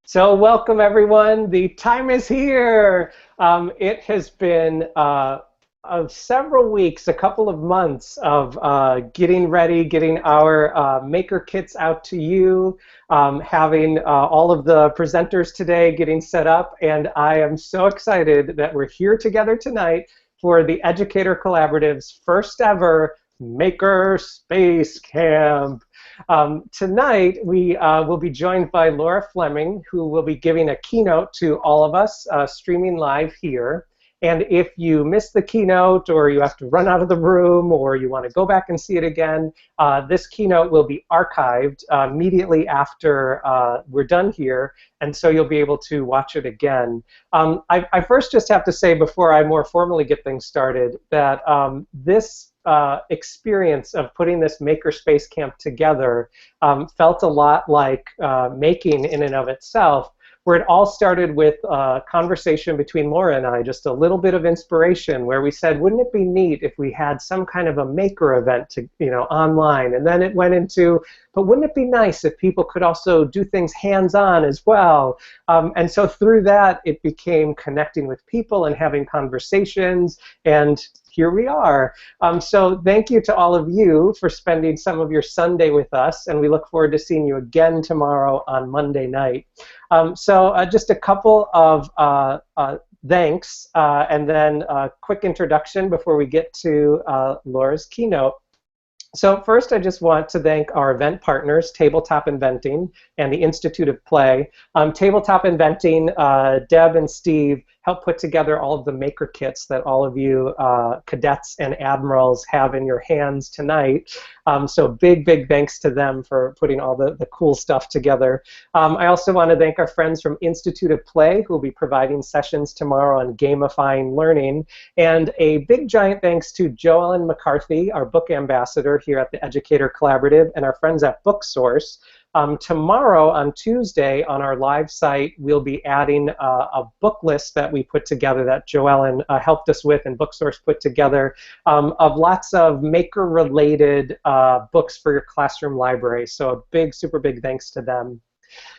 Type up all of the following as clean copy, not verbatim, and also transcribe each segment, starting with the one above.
So welcome everyone. The time is here. It has been several weeks, a couple of months of getting ready, getting our maker kits out to you, having all of the presenters today getting set up, and I am so excited that we're here together tonight for the Educator Collaborative's first ever Maker Space Camp. Tonight, we will be joined by Laura Fleming, who will be giving a keynote to all of us streaming live here. And if you missed the keynote, or you have to run out of the room, or you want to go back and see it again, this keynote will be archived immediately after we're done here, and so you'll be able to watch it again. I first just have to say, before I more formally get things started, that this experience of putting this Makerspace Camp together felt a lot like making in and of itself, where it all started with a conversation between Laura and I, just a little bit of inspiration, where we said, wouldn't it be neat if we had some kind of a maker event to, online? And then it went into, but wouldn't it be nice if people could also do things hands-on as well? And so through that, it became connecting with people and having conversations, and here we are. So thank you to all of you for spending some of your Sunday with us, and we look forward to seeing you again tomorrow on Monday night. So just a couple of thanks, and then a quick introduction before we get to Laura's keynote. So first, I just want to thank our event partners, Tabletop Inventing and the Institute of Play. Tabletop Inventing, Deb and Steve helped put together all of the maker kits that all of you cadets and admirals have in your hands tonight. So big thanks to them for putting all the cool stuff together. I also want to thank our friends from Institute of Play, who will be providing sessions tomorrow on gamifying learning. And a big giant thanks to Joellen McCarthy, our book ambassador here at the Educator Collaborative, and our friends at BookSource. Tomorrow, on Tuesday, on our live site, we'll be adding a book list that we put together, that Joellen helped us with and BookSource put together, of lots of maker-related books for your classroom library. So a big, super big thanks to them.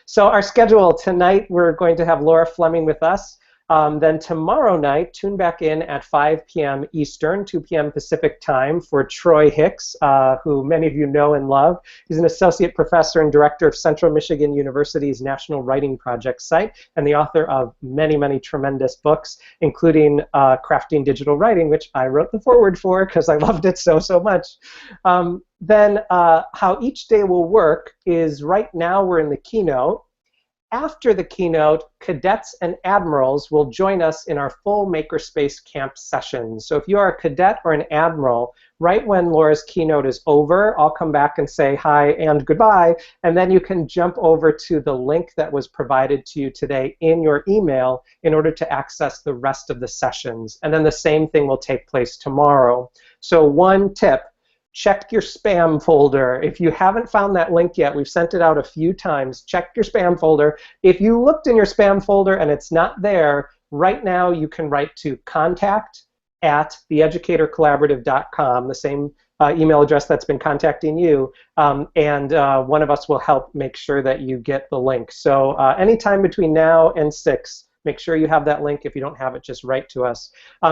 So our schedule tonight, we're going to have Laura Fleming with us. Then tomorrow night, tune back in at 5 p.m. Eastern, 2 p.m. Pacific time for Troy Hicks, who many of you know and love. He's an associate professor and director of Central Michigan University's National Writing Project site, and the author of many tremendous books, including Crafting Digital Writing, which I wrote the foreword for because I loved it so much. Then how each day will work is, right now we're in the keynote. After the keynote, cadets and admirals will join us in our full Makerspace Camp sessions. So if you are a cadet or an admiral, right when Laura's keynote is over, I'll come back and say hi and goodbye, and then you can jump over to the link that was provided to you today in your email in order to access the rest of the sessions. And then the same thing will take place tomorrow. So one tip: check your spam folder. If you haven't found that link yet, we've sent it out a few times. Check your spam folder. If you looked in your spam folder and it's not there, right now you can write to contact@theeducatorcollaborative.com, the same email address that's been contacting you, and one of us will help make sure that you get the link. So anytime between now and 6, make sure you have that link. If you don't have it, just write to us.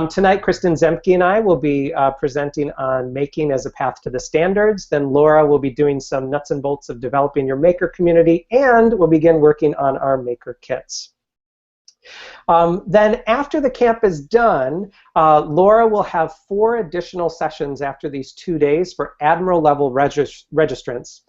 Tonight, Kristen Zemke and I will be presenting on making as a path to the standards. Then Laura will be doing some nuts and bolts of developing your maker community, and we'll begin working on our maker kits. Then after the camp is done, Laura will have 4 additional sessions after these 2 days for Admiral level registrants.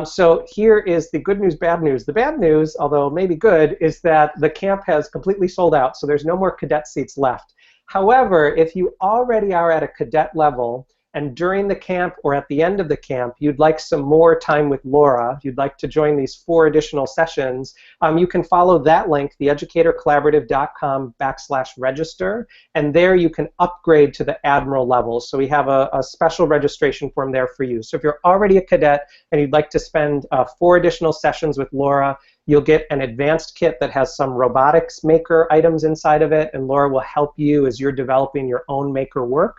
So here is the good news, bad news. The bad news, although maybe good, is that the camp has completely sold out, so there's no more cadet seats left. However, if you already are at a cadet level, and during the camp or at the end of the camp, you'd like some more time with Laura, you'd like to join these 4 additional sessions, you can follow that link, theeducatorcollaborative.com/register, and there you can upgrade to the Admiral level. So we have a special registration form there for you. So if you're already a cadet and you'd like to spend 4 additional sessions with Laura, you'll get an advanced kit that has some robotics maker items inside of it, and Laura will help you as you're developing your own maker work.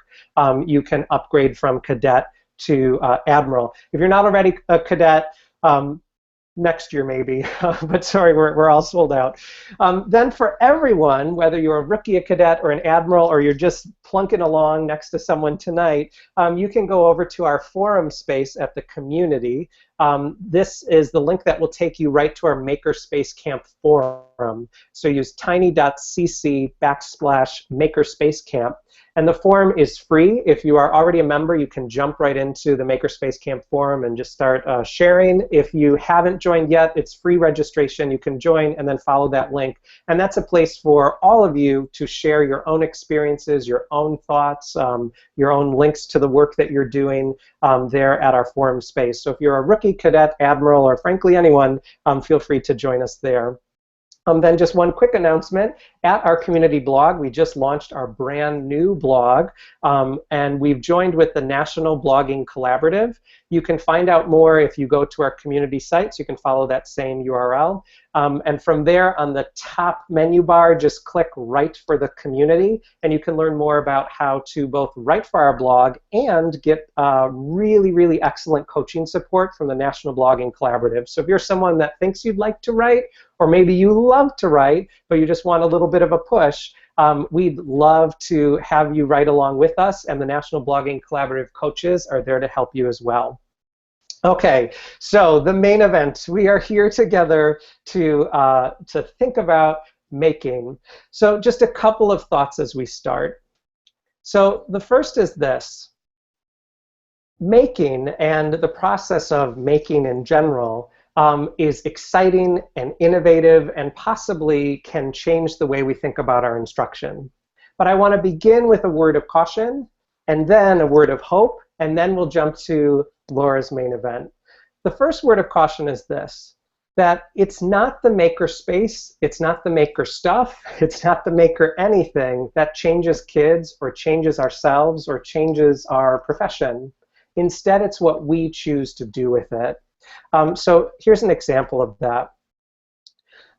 You can upgrade from cadet to Admiral. If you're not already a cadet, next year maybe, but sorry, we're all sold out. Then for everyone, whether you're a rookie, a cadet, or an admiral, or you're just plunking along next to someone tonight, you can go over to our forum space at the community. This is the link that will take you right to our Makerspace Camp forum. So use tiny.cc/Makerspace Camp. And the forum is free. If you are already a member, you can jump right into the Makerspace Camp forum and just start sharing. If you haven't joined yet, it's free registration. You can join and then follow that link. And that's a place for all of you to share your own experiences, your own thoughts, your own links to the work that you're doing there at our forum space. So if you're a rookie, cadet, admiral, or frankly anyone, feel free to join us there. Then just one quick announcement. At our community blog, we just launched our brand new blog, and we've joined with the National Blogging Collaborative. You can find out more if you go to our community site, so you can follow that same URL. And from there, on the top menu bar, just click Write for the Community, and you can learn more about how to both write for our blog and get really, really excellent coaching support from the National Blogging Collaborative. So if you're someone that thinks you'd like to write, or maybe you love to write, but you just want a little bit of a push, we'd love to have you write along with us, and the National Blogging Collaborative coaches are there to help you as well. Okay, so the main event. We are here together to think about making. So just a couple of thoughts as we start. So the first is this. Making and the process of making in general is exciting and innovative and possibly can change the way we think about our instruction. But I want to begin with a word of caution, and then a word of hope, and then we'll jump to Laura's main event. The first word of caution is this, that it's not the maker space, it's not the maker stuff, it's not the maker anything that changes kids or changes ourselves or changes our profession. Instead, it's what we choose to do with it. So here's an example of that.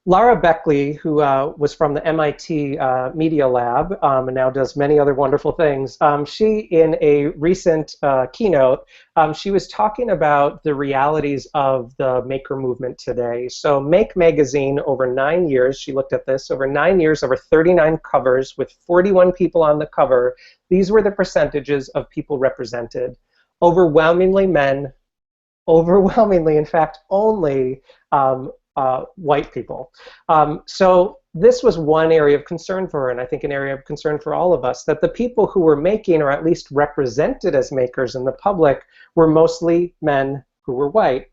Laura Beckley, who was from the MIT Media Lab and now does many other wonderful things, she, in a recent keynote, she was talking about the realities of the maker movement today. So Make magazine, over 9 years, she looked at this, over 9 years, over 39 covers with 41 people on the cover, these were the percentages of people represented. Overwhelmingly men, overwhelmingly, in fact, only white people. So this was one area of concern for her, and I think an area of concern for all of us, that the people who were making, or at least represented as makers in the public, were mostly men who were white.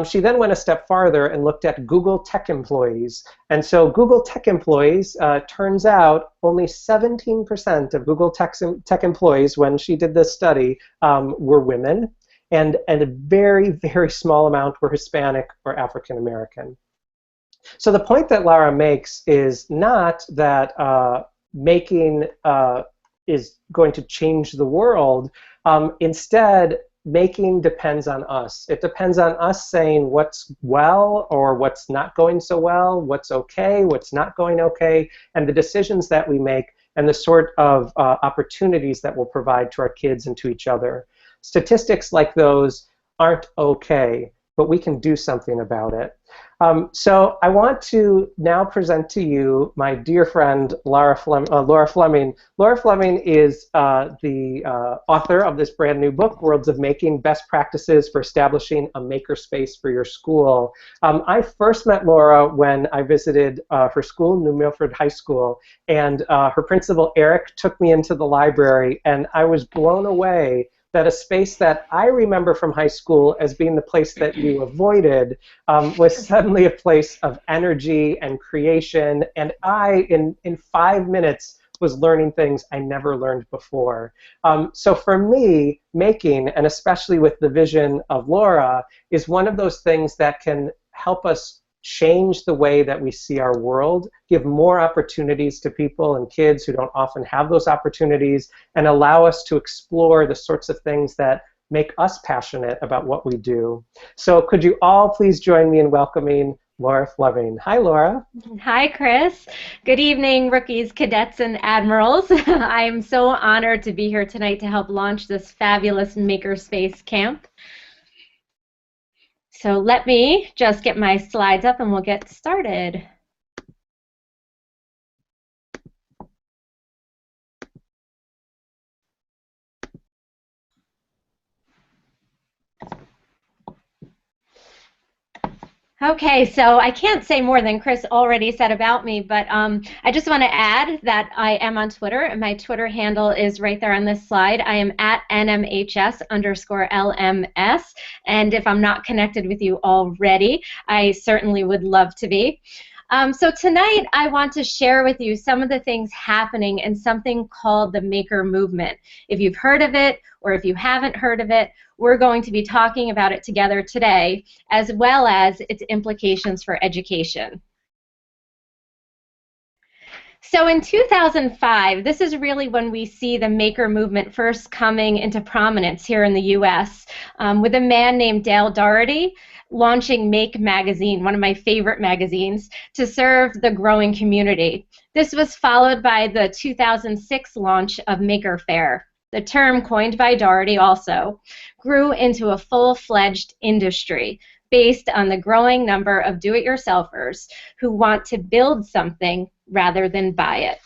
She then went a step farther and looked at Google tech employees. And so Google tech employees, turns out only 17% of Google tech employees, when she did this study, were women. And a very, very small amount were Hispanic or African American. So the point that Laura makes is not that making is going to change the world. Instead, making depends on us. It depends on us saying what's well or what's not going so well, what's okay, what's not going okay, and the decisions that we make and the sort of opportunities that we'll provide to our kids and to each other. Statistics like those aren't okay, but we can do something about it. So I want to now present to you my dear friend Laura Fleming. Laura Fleming is the author of this brand new book, Worlds of Making: Best Practices for Establishing a Makerspace for Your School. I first met Laura when I visited her school, New Milford High School, and her principal, Eric, took me into the library, and I was blown away that a space that I remember from high school as being the place that you avoided was suddenly a place of energy and creation, and I, in 5 minutes, was learning things I never learned before. So for me, making, and especially with the vision of Laura, is one of those things that can help us change the way that we see our world, give more opportunities to people and kids who don't often have those opportunities, and allow us to explore the sorts of things that make us passionate about what we do. So could you all please join me in welcoming Laura Fleming. Hi, Laura. Hi, Chris. Good evening, rookies, cadets, and admirals. I'm so honored to be here tonight to help launch this fabulous Makerspace camp. So let me just get my slides up and we'll get started. Okay, so I can't say more than Chris already said about me, but I just want to add that I am on Twitter, and my Twitter handle is right there on this slide. I am at NMHS_LMS, and if I'm not connected with you already, I certainly would love to be. So tonight I want to share with you some of the things happening in something called the Maker Movement. If you've heard of it or if you haven't heard of it, we're going to be talking about it together today, as well as its implications for education. So in 2005, this is really when we see the Maker Movement first coming into prominence here in the US, with a man named Dale Dougherty launching Make magazine, one of my favorite magazines, to serve the growing community. This was followed by the 2006 launch of Maker Faire. The term, coined by Dougherty also, grew into a full-fledged industry based on the growing number of do-it-yourselfers who want to build something rather than buy it.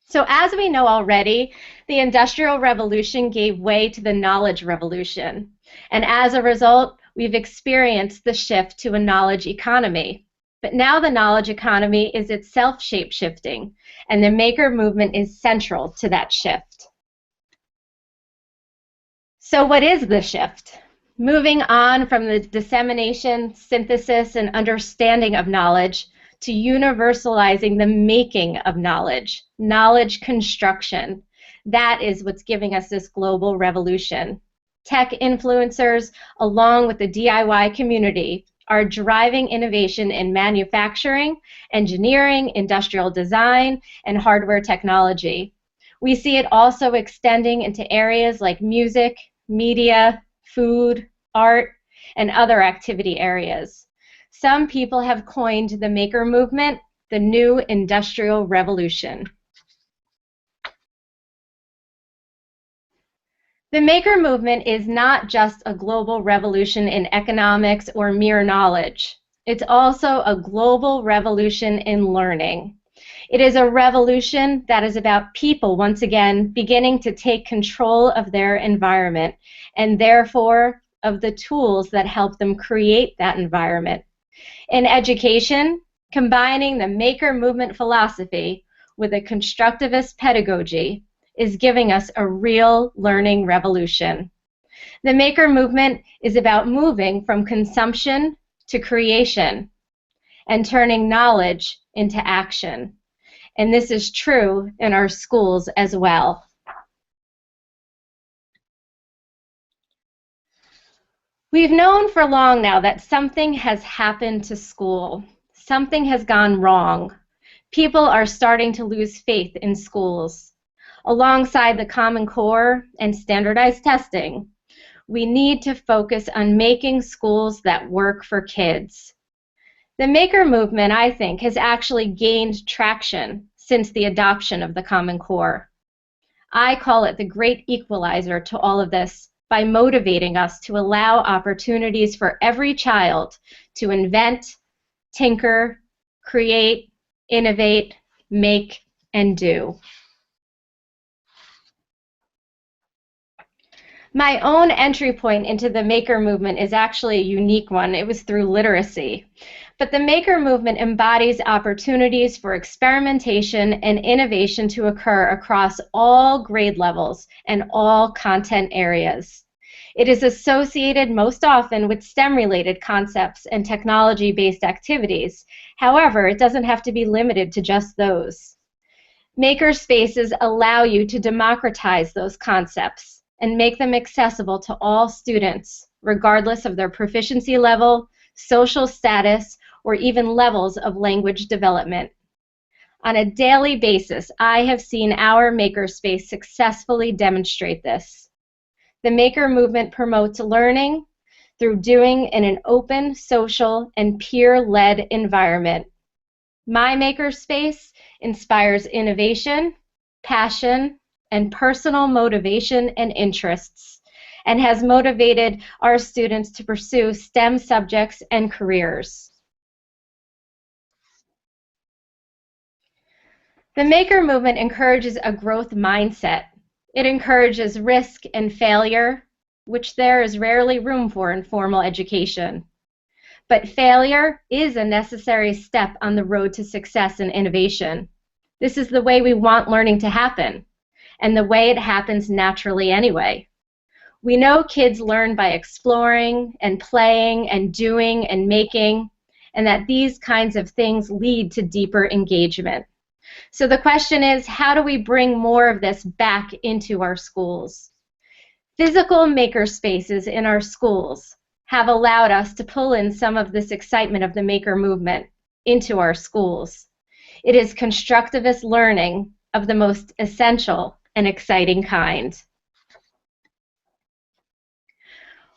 So as we know already, the Industrial Revolution gave way to the Knowledge Revolution. And as a result, we've experienced the shift to a knowledge economy. But now the knowledge economy is itself shape-shifting, and the Maker Movement is central to that shift. So what is the shift? Moving on from the dissemination, synthesis, and understanding of knowledge to universalizing the making of knowledge, knowledge construction. That is what's giving us this global revolution. Tech influencers, along with the DIY community, are driving innovation in manufacturing, engineering, industrial design, and hardware technology. We see it also extending into areas like music, media, food, art, and other activity areas. Some people have coined the Maker Movement the new Industrial Revolution. The Maker Movement is not just a global revolution in economics or mere knowledge. It's also a global revolution in learning. It is a revolution that is about people, once again, beginning to take control of their environment and therefore of the tools that help them create that environment. In education, combining the Maker Movement philosophy with a constructivist pedagogy is giving us a real learning revolution. The Maker Movement is about moving from consumption to creation and turning knowledge into action. And this is true in our schools as well. We've known for long now that something has happened to school. Something has gone wrong. People are starting to lose faith in schools. Alongside the Common Core and standardized testing, we need to focus on making schools that work for kids. The Maker Movement, I think, has actually gained traction since the adoption of the Common Core. I call it the great equalizer to all of this by motivating us to allow opportunities for every child to invent, tinker, create, innovate, make, and do. My own entry point into the Maker Movement is actually a unique one. It was through literacy. But the Maker Movement embodies opportunities for experimentation and innovation to occur across all grade levels and all content areas. It is associated most often with STEM-related concepts and technology-based activities. However, it doesn't have to be limited to just those. Maker spaces allow you to democratize those concepts and make them accessible to all students, regardless of their proficiency level, social status, or even levels of language development. On a daily basis, I have seen our makerspace successfully demonstrate this. The Maker Movement promotes learning through doing in an open, social, and peer-led environment. My makerspace inspires innovation, passion, and personal motivation and interests, and has motivated our students to pursue STEM subjects and careers. The maker movement encourages a growth mindset. It encourages risk and failure, which there is rarely room for in formal education. But failure is a necessary step on the road to success and innovation. This is the way we want learning to happen, and the way it happens naturally anyway. We know kids learn by exploring and playing and doing and making, and that these kinds of things lead to deeper engagement. So the question is, how do we bring more of this back into our schools? Physical maker spaces in our schools have allowed us to pull in some of this excitement of the maker movement into our schools. It is constructivist learning of the most essential and exciting kind.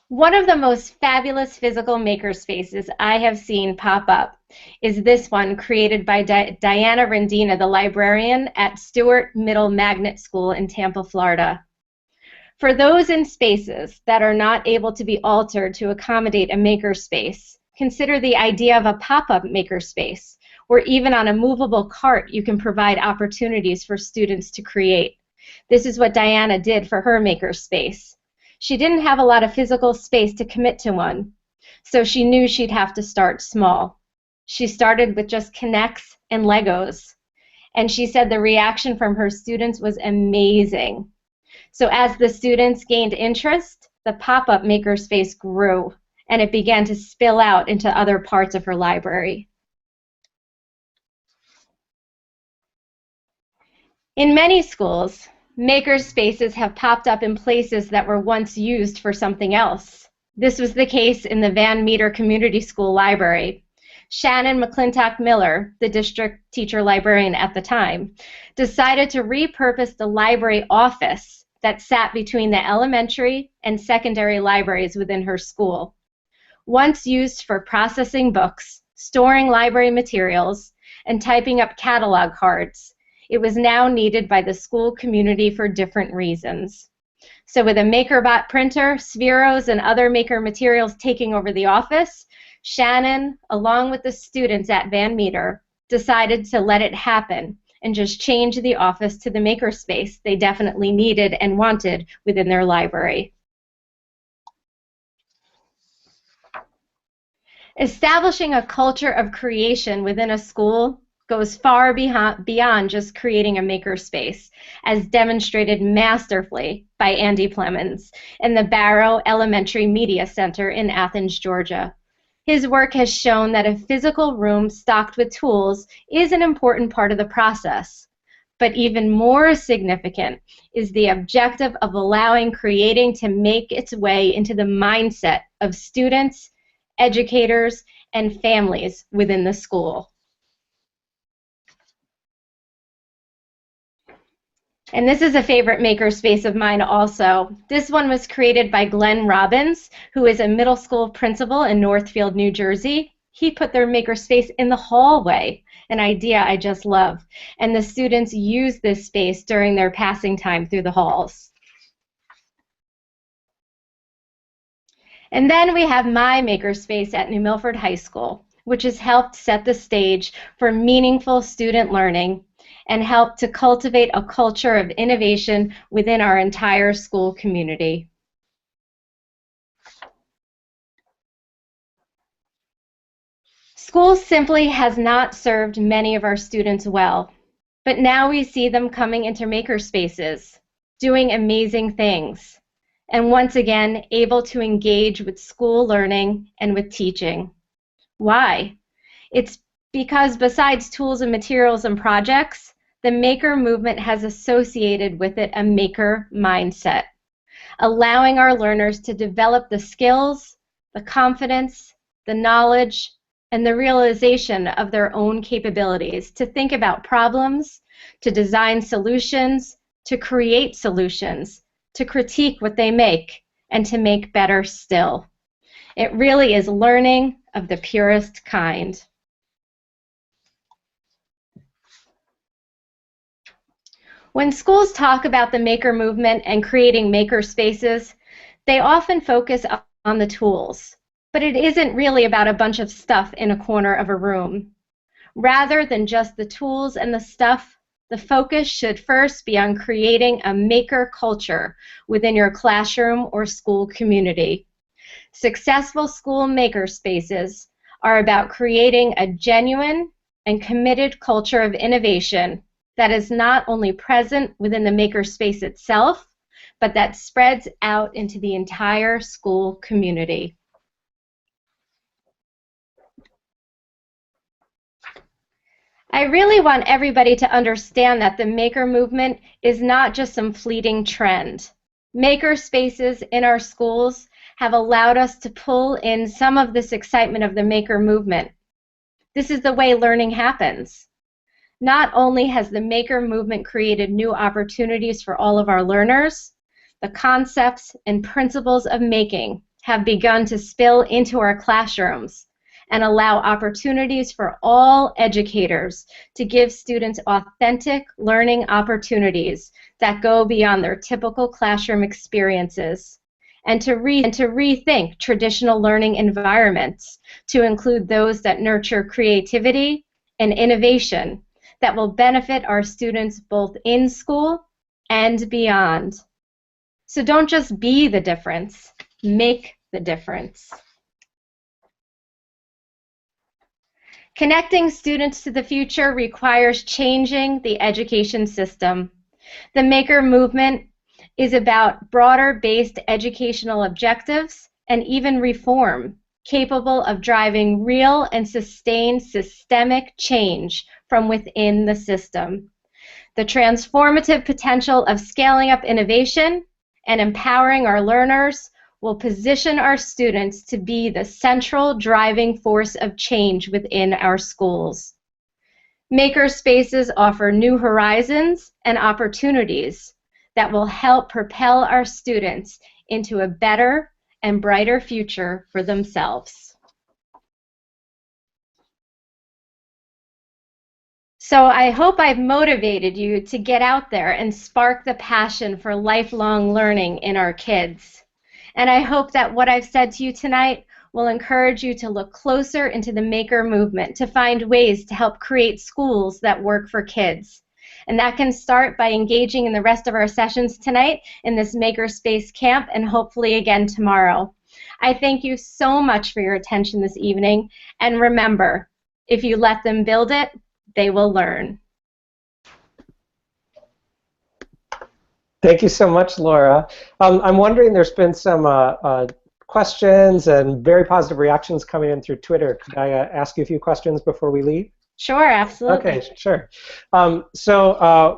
One of the most fabulous physical maker spaces I have seen pop up is this one created by Diana Rendina, the librarian at Stewart Middle Magnet School in Tampa, Florida. For those in spaces that are not able to be altered to accommodate a makerspace, consider the idea of a pop-up makerspace, where even on a movable cart you can provide opportunities for students to create. This is what Diana did for her makerspace. She didn't have a lot of physical space to commit to one, so she knew she'd have to start small. She started with just K'NEX and Legos, and she said the reaction from her students was amazing. So as the students gained interest, the pop-up makerspace grew, and it began to spill out into other parts of her library. In many schools, maker spaces have popped up in places that were once used for something else. This was the case in the Van Meter Community School Library. Shannon McClintock Miller, the district teacher librarian at the time, decided to repurpose the library office that sat between the elementary and secondary libraries within her school. Once used for processing books, storing library materials, and typing up catalog cards, it was now needed by the school community for different reasons. So with a MakerBot printer, Spheros, and other maker materials taking over the office, Shannon, along with the students at Van Meter, decided to let it happen and just change the office to the makerspace they definitely needed and wanted within their library. Establishing a culture of creation within a school goes far beyond just creating a makerspace, as demonstrated masterfully by Andy Plemons in the Barrow Elementary Media Center in Athens, Georgia. His work has shown that a physical room stocked with tools is an important part of the process. But even more significant is the objective of allowing creating to make its way into the mindset of students, educators, and families within the school. And this is a favorite makerspace of mine also. This one was created by Glenn Robbins, who is a middle school principal in Northfield, New Jersey. He put their makerspace in the hallway, an idea I just love. And the students use this space during their passing time through the halls. And then we have my makerspace at New Milford High School, which has helped set the stage for meaningful student learning and help to cultivate a culture of innovation within our entire school community. School simply has not served many of our students well, but now we see them coming into makerspaces, doing amazing things, and once again able to engage with school learning and with teaching. Why? It's because besides tools and materials and projects, the maker movement has associated with it a maker mindset, allowing our learners to develop the skills, the confidence, the knowledge, and the realization of their own capabilities to think about problems, to design solutions, to create solutions, to critique what they make, and to make better still. It really is learning of the purest kind. When schools talk about the maker movement and creating maker spaces, They often focus on the tools, but it isn't really about a bunch of stuff in a corner of a room. Rather than just the tools and the stuff, the focus should first be on creating a maker culture within your classroom or school community. Successful school maker spaces are about creating a genuine and committed culture of innovation that is not only present within the maker space itself, but that spreads out into the entire school community. I really want everybody to understand that the maker movement is not just some fleeting trend. Maker spaces in our schools have allowed us to pull in some of this excitement of the maker movement. This is the way learning happens. Not only has the maker movement created new opportunities for all of our learners, the concepts and principles of making have begun to spill into our classrooms and allow opportunities for all educators to give students authentic learning opportunities that go beyond their typical classroom experiences, and to rethink traditional learning environments to include those that nurture creativity and innovation that will benefit our students both in school and beyond. So don't just be the difference, make the difference. Connecting students to the future requires changing the education system. The maker movement is about broader-based educational objectives and even reform, capable of driving real and sustained systemic change from within the system. The transformative potential of scaling up innovation and empowering our learners will position our students to be the central driving force of change within our schools. Maker spaces offer new horizons and opportunities that will help propel our students into a better and brighter future for themselves. So I hope I've motivated you to get out there and spark the passion for lifelong learning in our kids. And I hope that what I've said to you tonight will encourage you to look closer into the maker movement, to find ways to help create schools that work for kids. And that can start by engaging in the rest of our sessions tonight in this Makerspace camp, and hopefully again tomorrow. I thank you so much for your attention this evening, and remember, if you let them build it, they will learn. Thank you so much, Laura. I'm wondering, there's been some questions and very positive reactions coming in through Twitter. Could I ask you a few questions before we leave? Sure, absolutely. Okay, sure.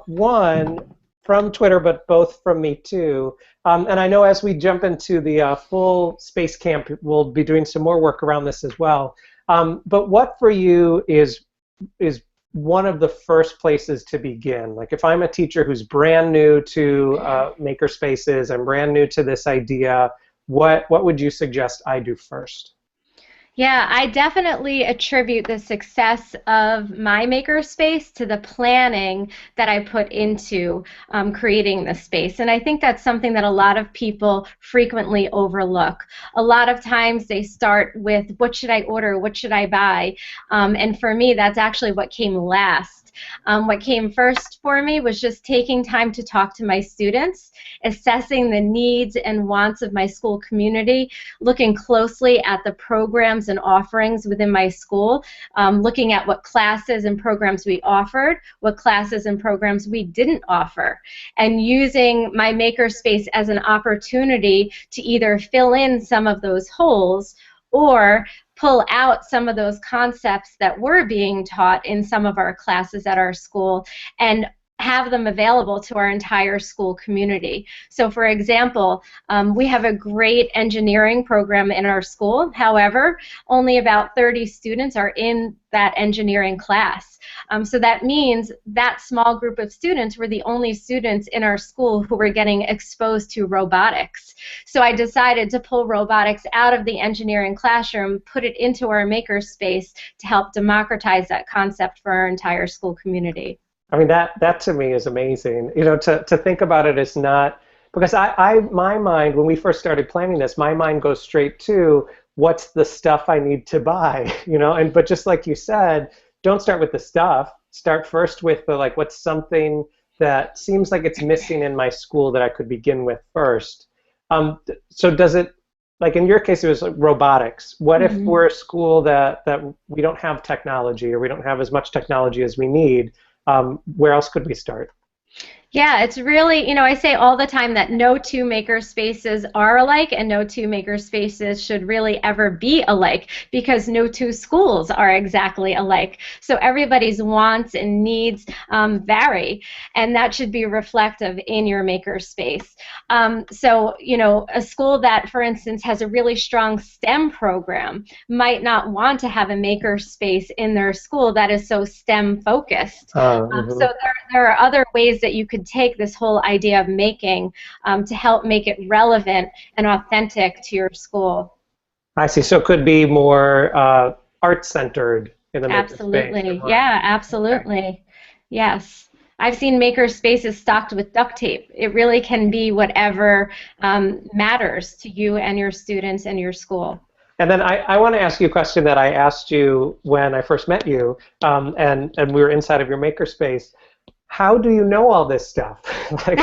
One from Twitter, but both from me too. And I know as we jump into the full space camp, we'll be doing some more work around this as well. But what for you is one of the first places to begin? Like if I'm a teacher who's brand new to makerspaces, I'm brand new to this idea, what would you suggest I do first? Yeah, I definitely attribute the success of my makerspace to the planning that I put into creating the space. And I think that's something that a lot of people frequently overlook. A lot of times they start with, what should I order, what should I buy? And for me, that's actually what came last. What came first for me was just taking time to talk to my students, assessing the needs and wants of my school community, looking closely at the programs and offerings within my school, looking at what classes and programs we offered, what classes and programs we didn't offer, and using my makerspace as an opportunity to either fill in some of those holes or pull out some of those concepts that were being taught in some of our classes at our school and have them available to our entire school community. So for example, we have a great engineering program in our school. However, only about 30 students are in that engineering class. So that means that small group of students were the only students in our school who were getting exposed to robotics. So I decided to pull robotics out of the engineering classroom, put it into our makerspace to help democratize that concept for our entire school community. I mean, that to me is amazing. You know, to think about it as not Because my mind, when we first started planning this, my mind goes straight to what's the stuff I need to buy, but just like you said, don't start with the stuff. Start first with the, like, what's something that seems like it's missing in my school that I could begin with first. So does it, like in your case, it was like robotics. What if we're a school that we don't have technology, or we don't have as much technology as we need? Where else could we start? Yeah, it's really, I say all the time that no two maker spaces are alike, and no two maker spaces should really ever be alike, because no two schools are exactly alike. So everybody's wants and needs vary, and that should be reflective in your maker space. So, a school that, for instance, has a really strong STEM program might not want to have a maker space in their school that is so STEM focused. So there are other ways that you could take this whole idea of making to help make it relevant and authentic to your school. I see. So it could be more art-centered in the maker space. Absolutely. Yeah, absolutely. Okay. Yes. I've seen maker spaces stocked with duct tape. It really can be whatever matters to you and your students and your school. And then I want to ask you a question that I asked you when I first met you, and we were inside of your makerspace. How do you know all this stuff? Like,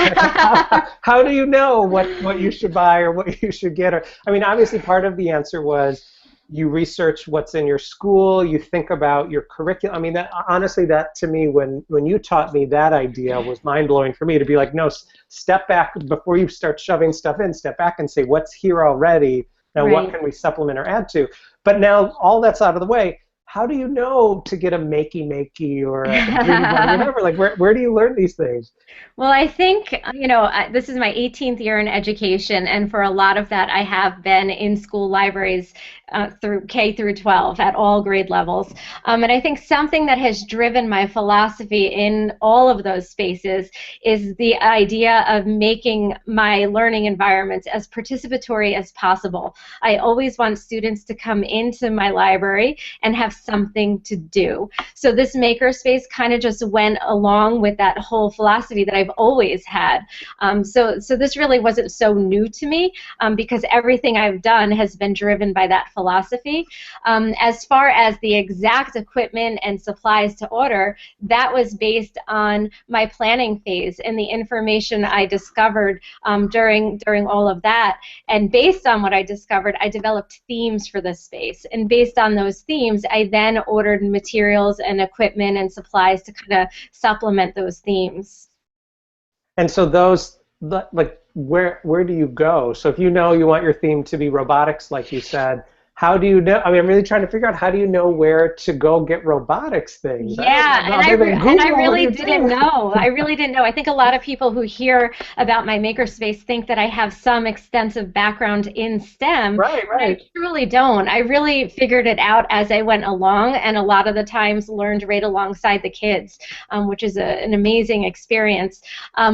how do you know what you should buy or what you should get? Or, I mean, obviously part of the answer was you research what's in your school, you think about your curriculum. I mean, honestly, that to me, when you taught me that idea, was mind-blowing for me, to be like, no, step back before you start shoving stuff in, step back and say, what's here already? Now, what can we supplement or add to? But now all that's out of the way, how do you know to get a makey or a whatever? Like, where do you learn these things? Well, I think, this is my 18th year in education, and for a lot of that, I have been in school libraries through K through 12 at all grade levels. And I think something that has driven my philosophy in all of those spaces is the idea of making my learning environments as participatory as possible. I always want students to come into my library and have something to do. So this makerspace kind of just went along with that whole philosophy that I've always had. So this really wasn't so new to me, because everything I've done has been driven by that philosophy. As far as the exact equipment and supplies to order, that was based on my planning phase and the information I discovered during all of that. And based on what I discovered, I developed themes for the space. And based on those themes, I then ordered materials and equipment and supplies to kind of supplement those themes. And so those, like, where do you go? So if you know you want your theme to be robotics, like you said, how do you know? I mean, I'm really trying to figure out, how do you know where to go get robotics things? Yeah, and I really didn't know. I really didn't know. I think a lot of people who hear about my makerspace think that I have some extensive background in STEM. Right. I truly don't. I really figured it out as I went along, and a lot of the times learned right alongside the kids, which is an amazing experience.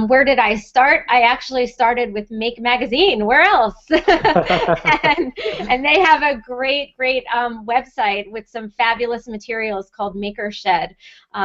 Where did I start? I actually started with Make Magazine. Where else? and they have a great website with some fabulous materials called Maker Shed.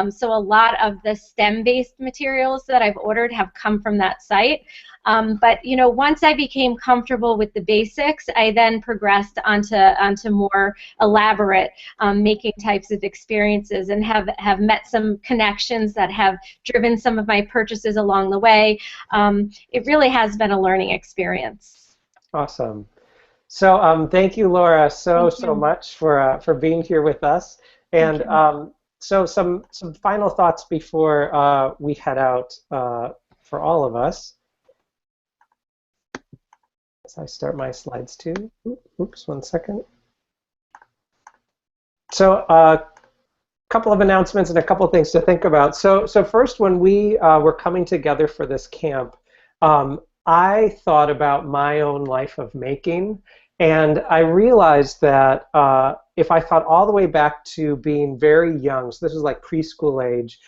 So a lot of the STEM-based materials that I've ordered have come from that site. But once I became comfortable with the basics, I then progressed onto more elaborate making types of experiences, and have met some connections that have driven some of my purchases along the way. It really has been a learning experience. Awesome. So thank you, Laura, so much for being here with us. And so some final thoughts before we head out for all of us. As I start my slides too. Oops, 1 second. So a couple of announcements and a couple of things to think about. So first, when we were coming together for this camp, I thought about my own life of making. And I realized that if I thought all the way back to being very young, so this was like preschool age,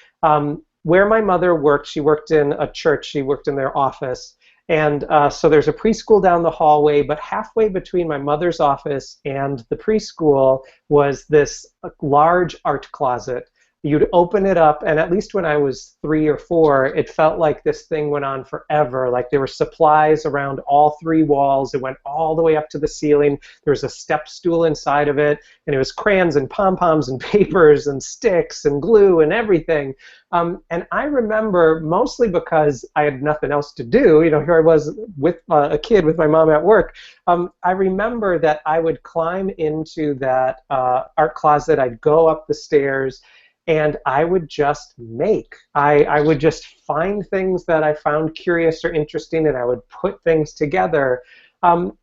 where my mother worked, she worked in a church, she worked in their office. And so there's a preschool down the hallway, but halfway between my mother's office and the preschool was this large art closet you'd open it up, and at least when I was 3 or 4, it felt like this thing went on forever. Like there were supplies around all 3 walls. It went all the way up to the ceiling. There was a step stool inside of it, and it was crayons and pom-poms and papers and sticks and glue and everything. And I remember, mostly because I had nothing else to do, here I was with a kid with my mom at work, I remember that I would climb into that art closet. I'd go up the stairs, and I would just make. I would just find things that I found curious or interesting, and I would put things together. And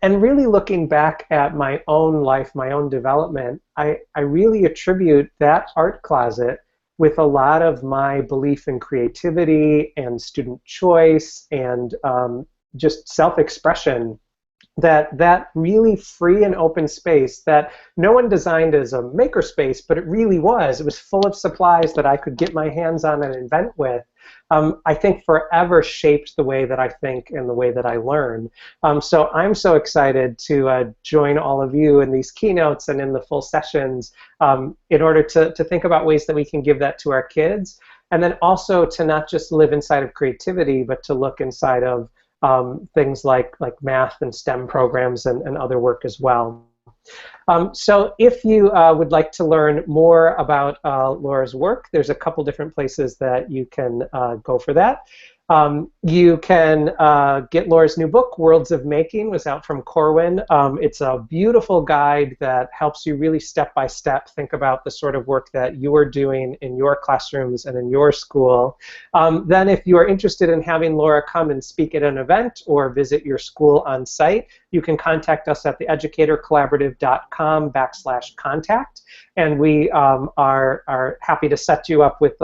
really looking back at my own life, my own development, I really attribute that art closet with a lot of my belief in creativity and student choice and just self-expression, that really free and open space that no one designed as a makerspace, but it really was. It was full of supplies that I could get my hands on and invent with. I think forever shaped the way that I think and the way that I learn. So I'm so excited to join all of you in these keynotes and in the full sessions in order to think about ways that we can give that to our kids, and then also to not just live inside of creativity, but to look inside of things like math and STEM programs and other work as well. So if you would like to learn more about Laura's work, there's a couple different places that you can go for that. You can get Laura's new book, Worlds of Making, was out from Corwin. It's a beautiful guide that helps you really step-by-step think about the sort of work that you are doing in your classrooms and in your school. Then if you are interested in having Laura come and speak at an event or visit your school on site, you can contact us at the educatorcollaborative.com/contact, and we are happy to set you up with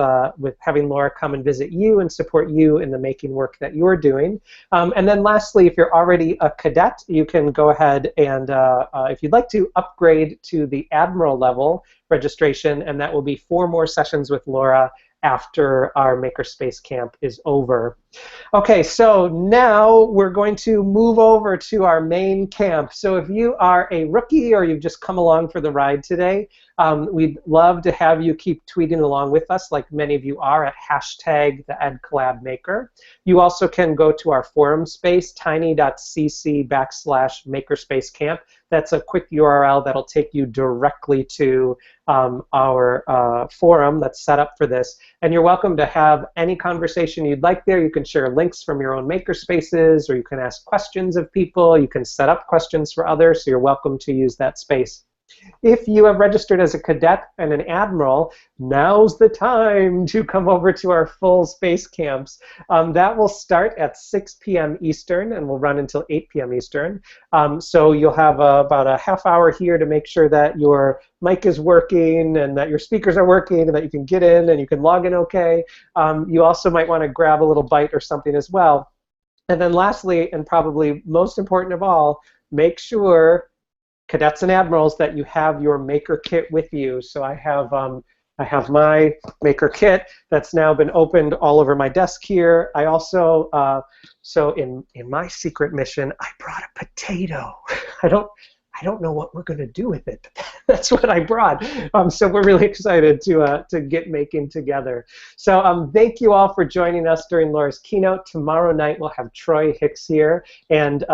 having Laura come and visit you and support you in the making work that you're doing. And then lastly, if you're already a cadet, you can go ahead and, if you'd like to, upgrade to the Admiral level registration, and that will be 4 more sessions with Laura after our Makerspace camp is over. Okay, so now we're going to move over to our main camp. So if you are a rookie or you've just come along for the ride today, we'd love to have you keep tweeting along with us, like many of you are, at #TheEdCollabMaker. You also can go to our forum space, tiny.cc/makerspace-camp. That's a quick URL that'll take you directly to our forum that's set up for this. And you're welcome to have any conversation you'd like there. You can share links from your own makerspaces, or you can ask questions of people. You can set up questions for others, so you're welcome to use that space. If you have registered as a cadet and an admiral, now's the time to come over to our full space camps. That will start at 6 p.m. Eastern and will run until 8 p.m. Eastern. So you'll have about a half hour here to make sure that your mic is working and that your speakers are working and that you can get in and you can log in okay. You also might want to grab a little bite or something as well. And then lastly, and probably most important of all, make sure, cadets and admirals, that you have your maker kit with you. So I have my maker kit that's now been opened all over my desk here. I also, so in my secret mission, I brought a potato. I don't know what we're going to do with it, but that's what I brought. So we're really excited to get making together. So thank you all for joining us during Laura's keynote. Tomorrow night we'll have Troy Hicks here, and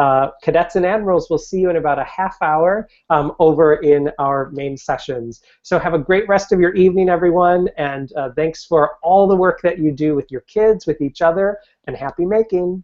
cadets and admirals will see you in about a half hour over in our main sessions. So have a great rest of your evening, everyone, and thanks for all the work that you do with your kids, with each other, and happy making.